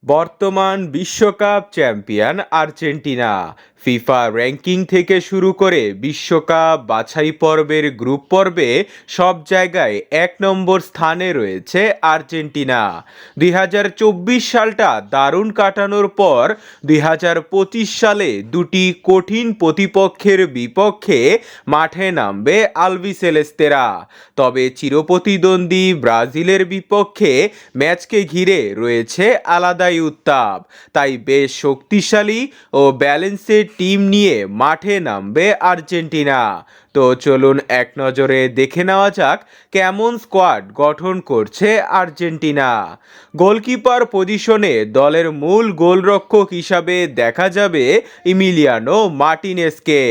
বর্তমান বিশ্বকাপ champion Argentina. FIFA ranking থেকে শুরু করে বিশ্বকাপ বাছাই পর্বের গ্রুপ পর্বে সব জায়গায় 1 নম্বর স্থানে রয়েছে আর্জেন্টিনা। 2024 সালটা দারুণ কাটানোর পর 2025 সালে দুটি কঠিন প্রতিপক্ষের বিপক্ষে মাঠে নামবে আলবিসেলেস্তেরা। তবে চিরপ্রতিদ্বন্দ্বী ব্রাজিলের বিপক্ষে ম্যাচকে ঘিরে রয়েছে আলাদাই উত্তাপ। তাই বেশ শক্তিশালী ও ব্যালেন্সের টিম নিয়ে মাঠে নামবে আর্জেন্টিনা। তো চলুন এক নজরে দেখে নেওয়া যাক কেমন স্কোয়াড গঠন করছে আর্জেন্টিনা। গোলকিপার পজিশনে দলের মূল গোলরক্ষক হিসাবে দেখা যাবে ইমিলিয়ানো মার্টিনেজকে।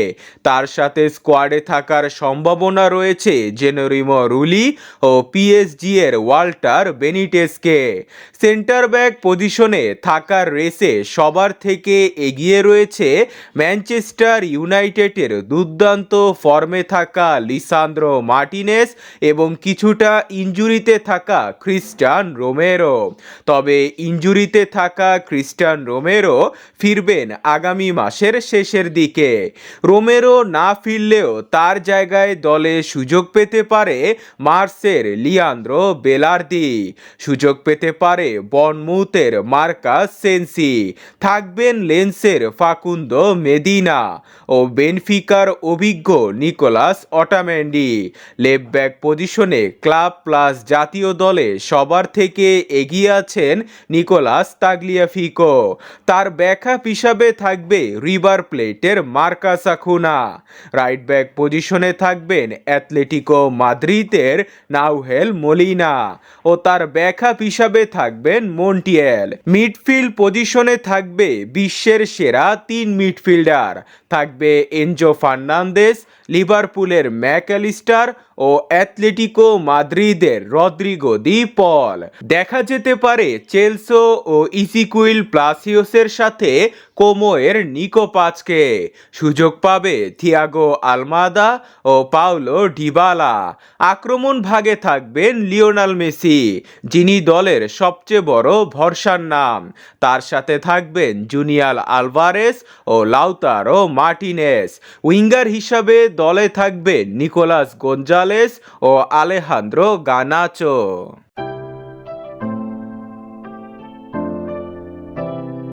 তার সাথে স্কোয়াডে থাকার সম্ভাবনা রয়েছে জেনেরিমো রুলি ও পিএসজি এর ওয়াল্টার বেনিটেজকে। সেন্টার ব্যাক পজিশনে থাকার রেসে সবার থেকে এগিয়ে রয়েছে ম্যানচেস্টার ইউনাইটেডের দুর্দান্ত ফর্মে থাকা লিসান্দ্রো মার্টিনেজ এবং কিছুটা ইনজুরিতে থাকা ক্রিস্টিয়ান রোমেরো। তবে ইনজুরিতে থাকা ক্রিস্টিয়ান রোমেরো ফিরবেন আগামী মাসের শেষের দিকে। রোমেরো না ফিরলেও তার জায়গায় দলে সুযোগ পেতে পারে মার্সের লিয়ান্দ্রো বেলার্দি, সুযোগ পেতে পারে বর্নমাউথের মার্কাস সেনসি, থাকবেন লেন্সের ফাকুন্দো মেদিনা ও বেনফিকার অভিজ্ঞ নিকোলাস অটামেন্ডি। লেফট ব্যাক পজিশনে ক্লাব প্লাস জাতীয় দলে সবার থেকে এগিয়ে আছেন নিকোলাস তাগলিয়াফিকো। তার ব্যাকআপ হিসাবে থাকবে রিভার প্লেটের মার্কাস আকুনা। রাইট ব্যাক পজিশনে থাকবেন অ্যাথলেটিকো মাদ্রিদের নাউহেল মোলিনা ও তার ব্যাকআপ হিসাবে থাকবেন মন্টিয়েল। মিডফিল্ড পজিশনে থাকবে বিশ্বের সেরা 3 মিডফিল্ডার, থাকবে এনজো ফার্নান্দেস, লিভারপুলের ম্যাকঅ্যালিস্টার ও অ্যাথলেটিকো মাদ্রিদের রদ্রিগো দি পল। দেখা যেতে পারে চেলসো ও ইসিকুইল প্লাসিওসের সাথে কোমোয়ের নিকো পাচকে। সুযোগ পাবে থিয়াগো আলমাদা ও পাউলো ডিবালা। আক্রমণ ভাগে থাকবেন লিওনেল মেসি, যিনি দলের সবচেয়ে বড় ভরসার নাম। তার সাথে থাকবেন জুনিয়াল আলভারেস ও লাউতারো মার্টিনেজ। উইঙ্গার হিসাবে দলে থাকবেন নিকোলাস গঞ্জালেস ও আলেহান্দ্রো গানাচো।